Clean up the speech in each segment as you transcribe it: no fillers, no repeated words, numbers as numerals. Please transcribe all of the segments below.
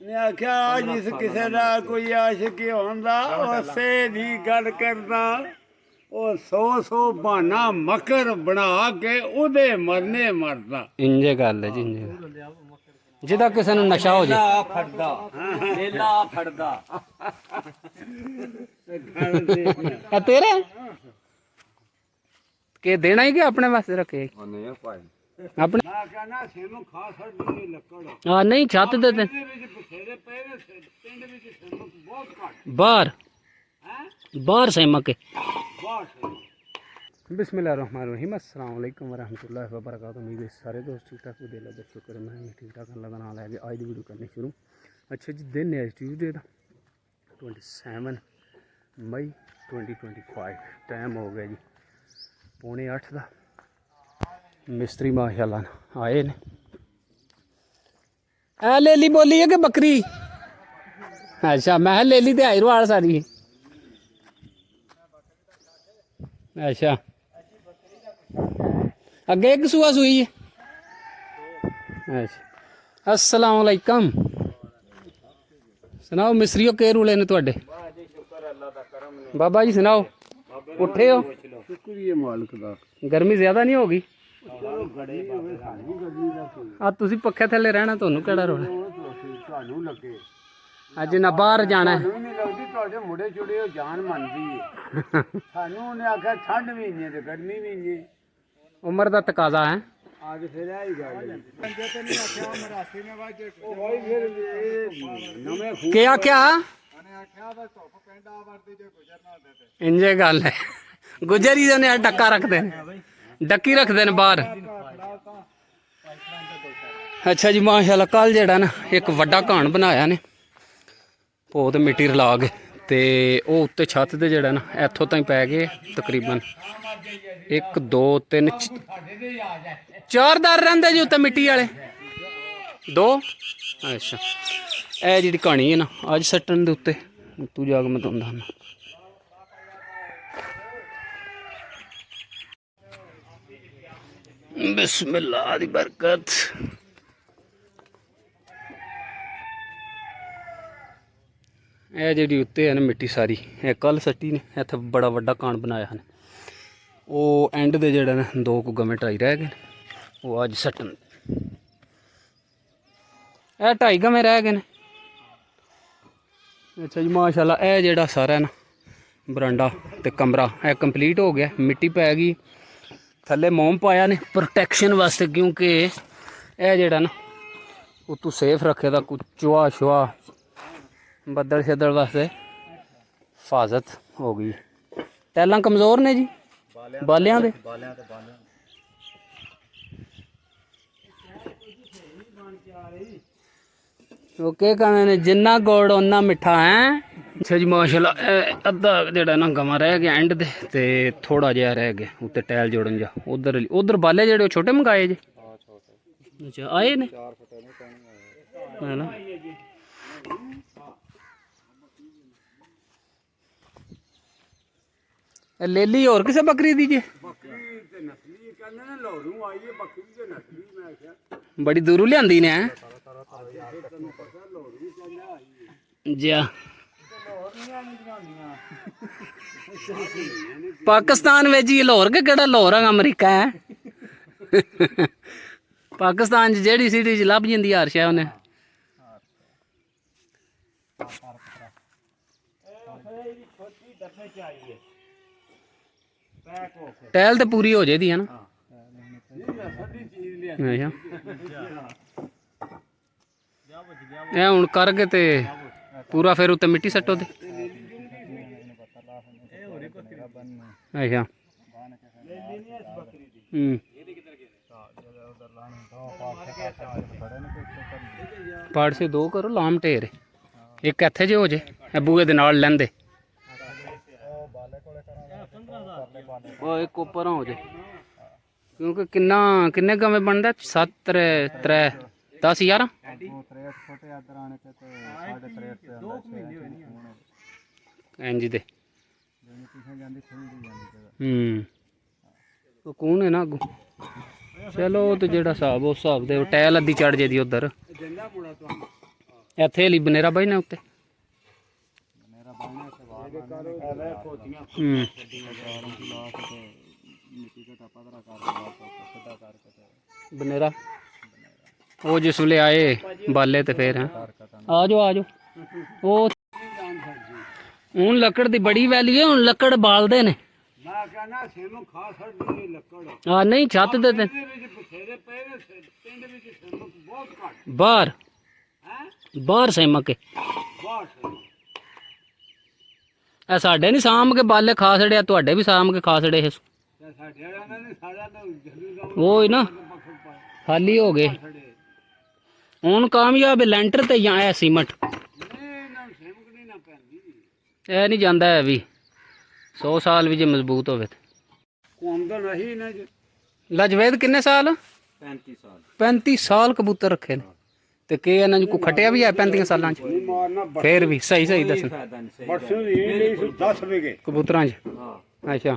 ਨੇ ਆਖਿਆ ਜਿਸ ਕਿਸੇ ਦਾ ਕੋਈ ਆਸ਼ਿਕ ਹੁੰਦਾ ਉਸੇ ਦੀ ਗੱਲ ਕਰਦਾ। ਉਹ 100 ਬਹਾਨਾ ਮਕਰ ਬਣਾ ਕੇ ਉਹਦੇ ਮਰਨੇ ਮਰਦਾ। ਇੰਜੇ ਗੱਲ ਹੈ ਜੀ, ਇੰਜੇ ਜਿਹਦਾ ਕਿਸੇ ਨੂੰ ਨਸ਼ਾ ਹੋ ਜੇ ਵੇਲਾ ਫੜਦਾ ਆ ਤੇਰੇ ਕੇ ਦੇਣਾ ਹੀ ਕਿ ਆਪਣੇ ਵਾਸਤੇ ਰੱਖੇ ਨਹੀਂ ਭਾਈ ਆਪਣੇ ਮੈਂ ਕਹਿੰਦਾ ਸੇਨੂੰ ਖਾ ਸਕਦੀ ਲੱਕੜ ਆ ਨਹੀਂ ਛੱਤ ਦੇ ਤੇ ਵਿੱਚ ਬਥੇਰੇ ਪਏ ਨੇ ਪਿੰਡ ਵਿੱਚ ਸੇਨੂੰ ਬਹੁਤ ਘੱਟ ਬਾਹਰ ਹੈ ਬਾਹਰ ਸਹਿਮਾ ਕੇ ਬਹੁਤ बिस्मिल्लाहिर्रहमानिर्रहीम अस्सलाम वालेकुम वरहमतुल्लाहि वबरकातुहू। उम्मीद है सारे दोस्त ठीक ठाक होते हैं। शुक्र है मैं ठीक ठाक अल्लाह का नाम है। आज की वीडियो करनी शुरू। अच्छा जी, दिन है ट्यूसडे का 27 मई 2025। टाइम हो गया जी 7:45 का। मिस्त्री माशाअल्लाह आए ने। ए लेली बोली है कि बकरी? अच्छा मैं लेली तो आई रुआल सारी। अच्छा अगे एक सूआ सूई है। अच्छा अस्सलाम वालेकुम। सुनाओ मिस्त्रियों के रूले ने तुहाडे? बाबा जी सुनाओ, उठे हो? शुक्रिया मालिक दा। गर्मी ज्यादा नहीं होगी? आ तुसी पक्खे थले रहना, तुहानू केड़ा रोला? ਤੁਹਾਨੂੰ ਲੱਗੇ अज ना बाहर जाना है। ਨਹੀਂ ਲੱਗਦੀ ਤੁਹਾਡੇ ਮੁੰਡੇ ਚੁੜੇ ਉਹ ਜਾਨ ਮੰਨਦੀ ਹੈ। ਸਾਨੂੰ ਉਹਨੇ ਆਖਿਆ ਠੰਡ ਵੀ ਨਹੀਂ ਤੇ ਗਰਮੀ ਵੀ ਨਹੀਂ। उम्र का तकाजा है। आज फिर आई गल पंजे ते नहीं आख्या मरासी ने वाज ओ भाई फिर नवे खून क्या क्या ने आख्या बस धुप पेंडा वरदी जे गुजरना दे इंजे गल है। गुजर ही ने डक्का रखते हैं, डक्की रखते हैं बाहर। अच्छा जी माशाल्लाह कल जेड़ा ना एक वड्डा घाण बनाया ने भोत मिट्टी रला के ते ओह उत्ते छत ते जेड़ा ना इत्थों ताईं पै गए तकरीबन 1 2 3 4 दर रहिंदे जी उत्ते मिट्टी वाले 2। अच्छा ए जिहड़ी कहानी है ना अज सट्टन दे उत्ते तू जाग मैं तुंदा ना बिस्मिल्लाह दी बरकत। ਇਹ ਜਿਹੜੀ ਉੱਤੇ ਹੈ ਨਾ ਮਿੱਟੀ ਸਾਰੀ ਇਹ ਕੱਲ ਸੱਟੀ ਨੇ। ਇੱਥੇ ਬੜਾ ਵੱਡਾ ਕਾਂਡ ਬਣਾਇਆ ਨੇ। ਉਹ ਐਂਡ ਦੇ ਜਿਹੜਾ ਨਾ 2 ਕੁ ਗਵੇਂ ਢਾਈ ਰਹਿ ਗਏ ਉਹ ਅੱਜ ਸੱਟਣ। ਇਹ 2.5 ਗਵੇਂ ਰਹਿ ਗਏ ਨੇ। ਅੱਛਾ ਜੀ ਮਾਸ਼ਾਅੱਲਾ ਇਹ ਜਿਹੜਾ ਸਾਰਾ ਨਾ ਬਰਾਂਡਾ ਤੇ ਕਮਰਾ ਇਹ ਕੰਪਲੀਟ ਹੋ ਗਿਆ। ਮਿੱਟੀ ਪੈ ਗਈ ਥੱਲੇ ਮੋਮ ਪਾਇਆ ਨੇ ਪ੍ਰੋਟੈਕਸ਼ਨ ਵਾਸਤੇ ਕਿਉਂਕਿ ਇਹ ਜਿਹੜਾ ਨਾ ਉਤੋਂ ਸੇਫ ਰੱਖੇ ਦਾ ਕੁਝ ਚੁਆ ਸ਼ੁਆ ਬੱਦਲ ਛੱਦਲ वास्ते हिफाजत हो गई। टैलां कमज़ोर ने जी बालियां दे। ओके कहने ने जिन्ना गुड़ उन्ना मिठा है। अच्छा जी माशाल्लाह अद्धा जेड़ा ना गवां रह गया एंड दे ते थोड़ा जिहा रह गया उत्ते टैल जोड़न जा। उधर उधर बाले जेड़े छोटे मंगाए जे। अच्छा आए ने है ना। लेली और किसे बकरी दीजिए? बड़ी दूरों लियांदी ने जी। पाकिस्तान में जी लाहौर के केड़ा लाहौर है अमरीका है। पाकिस्तान जेड़ी सिटी च लभ जांदी हर शै उन्हें। टैल तो पूरी हो जाती है ना। अच्छा हूँ करके ते पूरा फिर उत्ते मिट्टी सट्टो ते। अच्छा पार्ट से 2 करो लाम ढेर एक इत्थे जे हो जे बूए दे नाल लैंदे एक उपर हो जाए क्योंकि किन्ने गवें बनता 7 3 10 11 इंज दे कौन है ना अगू। चलो तो जेड़ा हिसाब उस हिसाब दे टैल अद्धी चढ़ जाती उधर ਇੱਥੇ ਹਲੀ ਬਨੇਰਾ ਬਾਈ ਨੇ ਉੱਤੇ ਹੂੰ ਬਨੇਰਾ ਉਹ ਜਿਸ ਵੇਲੇ ਆਏ ਬਾਲੇ ਤੇ ਫੇਰ ਆ ਜਾਓ ਉਹ ਹੁਣ ਲੱਕੜ ਦੀ ਬੜੀ ਵੈਲੀ ਹੈ ਹੁਣ ਲੱਕੜ ਬਾਲਦੇ ਨੇ ਮੈਂ ਕਹਿੰਦਾ ਸਿਮ ਖਾ ਸਕਦੀ ਲੱਕੜ ਆ ਨਹੀਂ ਛੱਤ ਦੇ ਤੇ ਵਿੱਚ ਬਥੇਰੇ ਪਏ ਨੇ ਪਿੰਡ ਵਿੱਚ ਸਿਮ ਬਹੁਤ ਘੱਟ ਬਾਹਰ ਹੈ ਬਾਹਰ ਸੇਮਕ ਬਹੁਤ ਇਹ ਸਾਡੇ ਨਹੀਂ ਸਾਂਭ ਕੇ ਬਾਲੇ ਖਾ ਛੜਿਆ ਤੁਹਾਡੇ ਵੀ ਸਾਂਭ ਕੇ ਖਾ ਛੜੇ ਇਹ ਸਾਡੇ ਵਾਲਿਆਂ ਨੇ ਸਾਰਿਆਂ ਨੂੰ ਜਲਦੀ ਉਹ ਹੀ ਨਾ ਖਾਲੀ ਹੋ ਗਏ ਹੁਣ ਕਾਮਯਾਬ ਲੈਂਟਰ ਤੇ ਜਾਂ ਇਹ ਸੀਮਟ ਇਹ ਨਹੀਂ ਜਾਂਦਾ ਹੈ ਵੀ 100 ਸਾਲ ਵੀ ਜੇ ਮਜ਼ਬੂਤ ਹੋਵੇ ਤੇ ਆਮਦਨ ਰਹੀ ਨਾ ਜੀ ਲਜਵੇਦ ਕਿੰਨੇ ਸਾਲ 35 ਸਾਲ 35 ਸਾਲ ਕਬੂਤਰ ਰੱਖੇ ਨੇ ਤੇ ਕਿ ਇਹਨਾਂ ਨੂੰ ਕੋ ਖਟਿਆ ਵੀ ਹੈ 35 ਸਾਲਾਂ ਚ ਨਹੀਂ ਮਾਰਨਾ ਫੇਰ ਵੀ ਸਹੀ ਦੱਸਣ ਬਰਸੋਂ ਦੀ ਇਹ ਲਈ 10 ਵਿਗੇ ਕਬੂਤਰਾਂ ਚ ਹਾਂ ਅੱਛਾ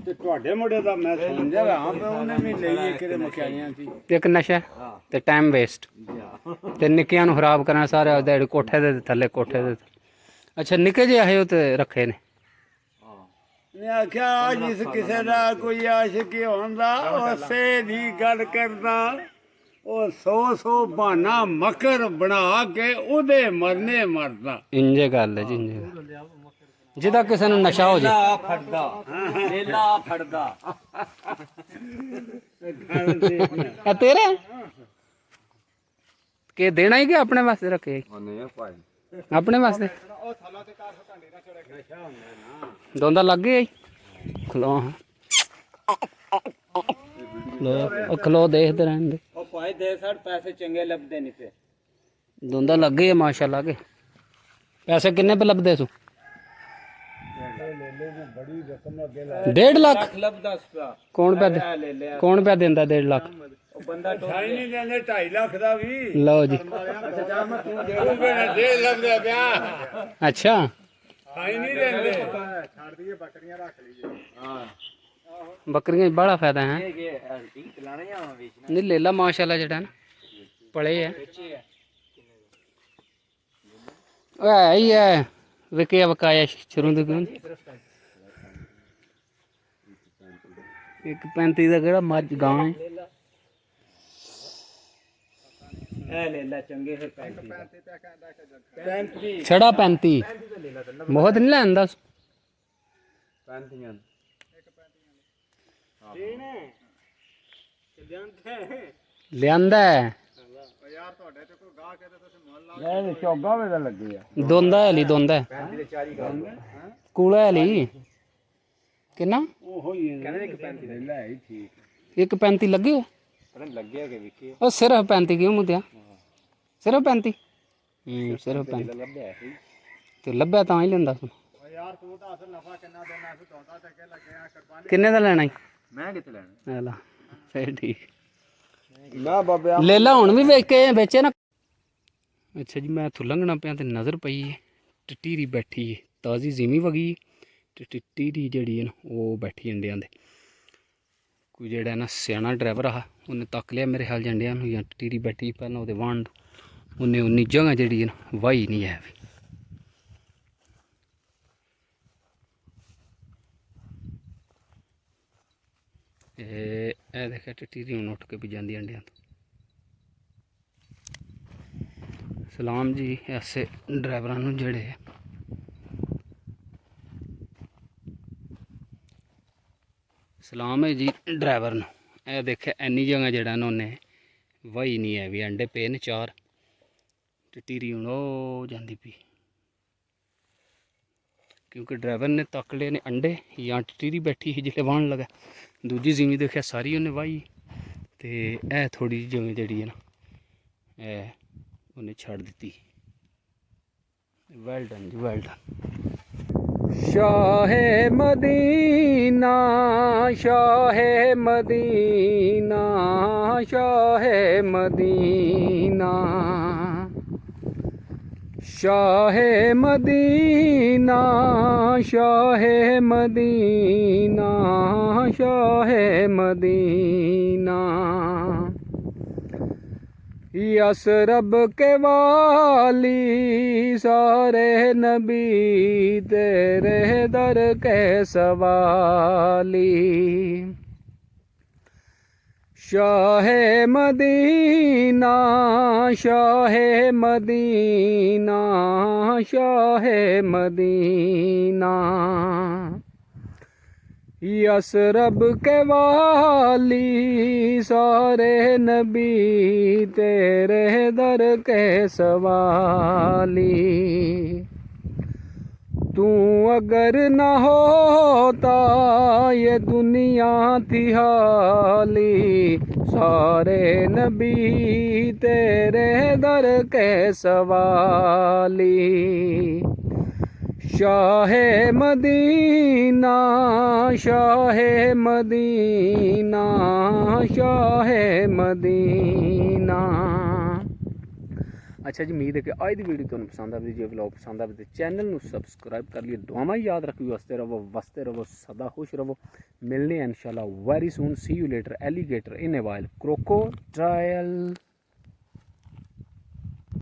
ਤੇ ਤੁਹਾਡੇ ਮੁੰਡੇ ਦਾ ਮੈਂ ਸਮਝਿਆ ਹਾਂ ਪਰ ਉਹਨੇ ਵੀ ਲਈ ਕਿਤੇ ਮਕਿਆਈਆਂ ਸੀ ਤੇ ਇੱਕ ਨਸ਼ਾ ਤੇ ਟਾਈਮ ਵੇਸਟ ਤੇ ਨਿੱਕਿਆਂ ਨੂੰ ਖਰਾਬ ਕਰਨਾ ਸਾਰੇ ਉਹਦੇ ਕੋਠੇ ਦੇ ਥੱਲੇ ਕੋਠੇ ਦੇ ਅੱਛਾ ਨਿੱਕੇ ਜਿਹੇ ਆਏ ਉਹ ਤੇ ਰੱਖੇ ਨੇ ਨੇ ਆਖਿਆ ਜਿਸ ਕਿਸੇ ਦਾ ਕੋਈ ਆਸ਼ਿਕ ਹੁੰਦਾ ਉਸੇ ਦੀ ਗੱਲ ਕਰਦਾ ਉਹ 100 ਬਹਾਨਾ ਮਕਰ ਬਣਾ ਕੇ ਉਹਦੇ ਮਰਨੇ ਮਰਦਾ ਇੰਜੇ ਗੱਲ ਹੈ ਜੀ ਇੰਜੇ ਜਿਹਦਾ ਕਿਸੇ ਨੂੰ ਨਸ਼ਾ ਹੋ ਜੇ ਵੇਲਾ ਫੜਦਾ ਆ ਤੇਰੇ ਕਿ ਦੇਣਾ ਹੀ ਕਿ ਆਪਣੇ ਵਾਸਤੇ ਰੱਖੇ ਆਪਣੇ ਵਾਸਤੇ ਦੋਂਦਾ ਲੱਗ ਗਿਆ ਖਲੋ ਖਲੋ ਦੇਖਦੇ ਰਹਿੰਦੇ ਉਹ ਭਾਈ ਦੇ ਸੜ ਪੈਸੇ ਚੰਗੇ ਲੱਭਦੇ ਨਹੀਂ ਪਏ ਦੋਂਦਾ ਲੱਗ ਗਏ ਮਾਸ਼ਾਅੱਲਾ ਕੇ ਪੈਸੇ ਕਿੰਨੇ ਪੇ ਲੱਭਦੇ ਸੂ ਬੜੀ ਰਕਮ ਅੱਗੇ 1.5 ਲੱਖ ਲੱਭਦਾ ਪਿਆ ਕੌਣ ਪਿਆ ਦਿੰਦਾ 1.5 ਲੱਖ ਉਹ ਬੰਦਾ ਸਾਈ ਨਹੀਂ ਦਿੰਦੇ 2.5 ਲੱਖ ਦਾ ਵੀ ਲਓ ਜੀ ਦੇਊਗੇ ਨਾ 1.5 ਲੱਖ ਦਾ ਪਿਆ ਅੱਛਾ ਸਾਈ ਨਹੀਂ ਦਿੰਦੇ ਛੱਡ ਦਈਏ ਬੱਕਰੀਆਂ ਰੱਖ ਲਈਏ ਹਾਂ ਬੱਕਰੀਆਂ 'ਚ ਬੜਾ ਫਾਇਦਾ ਹੈ ਨਹੀਂ ਲੇਲਾ ਮਾਸ਼ਾਅੱਲਾ ਜਿਹੜਾ ਨਾ ਪਲੇ ਹੈ ਉਹ ਹੀ ਹੈ ਵਿਕਿਆ ਵਕਾਇਆ ਸ਼ੁਰੂ ਤੋਂ ਕਿਉਂ 1.35 ਦਾ ਕਿਹੜਾ ਮੱਝ ਗਾਂ ਹੈ ਇਹ ਲੈ ਲੈ ਚੰਗੇ ਫਿਰ 35 ਛੜਾ 35 ਬਹੁਤ ਨਹੀਂ ਲੈਂਦਾ 35 ਲਿਆਂਦਾ ਯਾਰ ਤੁਹਾਡੇ ਤੇ ਕੋਈ ਗਾਹ ਕਹਿੰਦਾ ਤੁਸੀਂ ਮੁੱਲ ਲਾ ਇਹ ਚੌਗਾ ਵੇ ਦਾ ਲੱਗੇ ਆ ਦੋਂਦਾ ਹਲੀ ਦੋਂਦਾ ਕੂਲਾ ਹਲੀ ਕਿੰਨਾ ਉਹ ਹੀ ਕਹਿੰਦੇ 1.35 ਲੈ ਹੀ ਠੀਕ 1.35 ਲੱਗੇ ਪਤਾ ਲੱਗਿਆ ਕਿ ਵਿਕੇ ਉਹ ਸਿਰਫ 35 ਕਿਉਂ ਮੁੱਦਿਆ ਸਿਰਫ 35 ਸਿਰਫ 35 ਲੱਭਿਆ ਸੀ ਤੇ ਲੱਭਿਆ ਤਾਂ ਹੀ ਲੈਂਦਾ ਤੂੰ ਯਾਰ ਤੂੰ ਤਾਂ ਅਸਲ ਨਫਾ ਕਿੰਨਾ ਦੇਣਾ ਸੀ ਦੋਂਦਾ ਤੇ ਕਿ ਲੱਗਿਆ ਕੁਰਬਾਨੀ ਕਿੰਨੇ ਦਾ ਲੈਣਾ ਈ ਮੈਂ ਕਿੱਥੇ ਲੈਣਾ ਲੈ ਲਾ ਫੇਰ ਠੀਕ ਨਾ ਬਾਬਿਆ ਲੈ ਲਾ ਹੁਣ ਵੀ ਵੇਚ ਕੇ ਵੇਚੇ ਨਾ ਅੱਛਾ ਜੀ ਮੈਂ ਇੱਥੋਂ ਲੰਘਣਾ ਪਿਆ ਤੇ ਨਜ਼ਰ ਪਈ ਹੈ ਟਟੀਰੀ ਬੈਠੀ ਹੈ ਤਾਜ਼ੀ ਜ਼ਿਮੀ ਵਗੀ ਤੇ ਟਟੀਰੀ ਜਿਹੜੀ ਹੈ ਨਾ ਉਹ ਬੈਠੀ ਅੰਡਿਆਂ ਦੇ ਕੋਈ ਜਿਹੜਾ ਨਾ ਸਿਆਣਾ ਡਰਾਈਵਰ ਆ ਉਹਨੇ ਤੱਕ ਲਿਆ ਮੇਰੇ ਹਾਲ ਜੰਡਿਆਂ ਨੂੰ ਜਾਂ ਟਟੀਰੀ ਬੈਠੀ ਪਹਿਲਾਂ ਉਹਦੇ ਵਾਂਡ ਉਹਨੇ ਉਨੀ ਜਗ੍ਹਾ ਜਿਹੜੀ ਹੈ ਨਾ ਵਾਹੀ ਨਹੀਂ ਹੈ ਵੀ ਇਹ ਦੇਖਿਆ ਟਟੀਰੀ ਹੁਣ ਉੱਠ ਕੇ ਵੀ ਜਾਂਦੀ ਅੰਡਿਆਂ ਤੋਂ ਸਲਾਮ ਜੀ ਐਸੇ ਡਰਾਈਵਰਾਂ ਨੂੰ ਜਿਹੜੇ ਸਲਾਮ ਹੈ ਜੀ ਡਰਾਈਵਰ ਨੂੰ ਇਹ ਦੇਖਿਆ ਇੰਨੀ ਜਗ੍ਹਾ ਜਿਹੜਾ ਨਾ ਉਹਨੇ ਵਾਹੀ ਨਹੀਂ ਹੈ ਵੀ ਅੰਡੇ ਪਏ ਨੇ 4 ਟਟੀਰੀ ਹੁਣ ਉਹ ਜਾਂਦੀ ਪਈ ਕਿਉਂਕਿ ਡਰਾਈਵਰ ਨੇ ਤੱਕ ਲਏ ਨੇ ਅੰਡੇ ਜਾਂ ਟਟੀਰੀ ਬੈਠੀ ਸੀ ਜਿਹੜੇ ਵਾਹਣ ਲਗਾ ਦੂਜੀ ਜ਼ਮੀਨ ਦੇਖਿਆ ਸਾਰੀ ਉਹਨੇ ਵਾਹੀ ਤੇ ਇਹ ਥੋੜੀ ਜਿਹੀ ਜਗ੍ਹਾ ਜਿਹੜੀ ਹੈ ਨਾ ਇਹ ਉਹਨੇ ਛੱਡ ਦਿੱਤੀ well done ji well done ਸ਼ਾਹੇ ਮਦੀਨਾ ਸ਼ਾਹੇ ਮਦੀਨਾ ਸ਼ਾਹੇ ਮਦੀਨਾ ਸ਼ਾਹੇ ਮਦੀਨਾ ਸ਼ਾਹੇ ਮਦੀਨਾ ਸ਼ਾਹੇ ਮਦੀਨਾ यस रब के वाली सारे नबी तेरे दर के सवाली शाह मदीना शाह मदीना शाह मदीना यस रब के वाली सारे नबी तेरे दर के सवाली तू अगर न होता ये दुनिया थी हाली सारे नबी तेरे दर के सवाली शाह मदीना शाह मदीना शाह मदीना। अच्छा जी, उम्मीद है कि आज की वीडियो तुहानू पसंद आवे। जे व्लॉग पसंद आवे तो चैनल नू सबसक्राइब कर लियो। दुआवां याद रखियो, वसते रहो सदा खुश रहो। मिलने इंशाल्लाह very soon. See you later. Alligator in a while crocodile.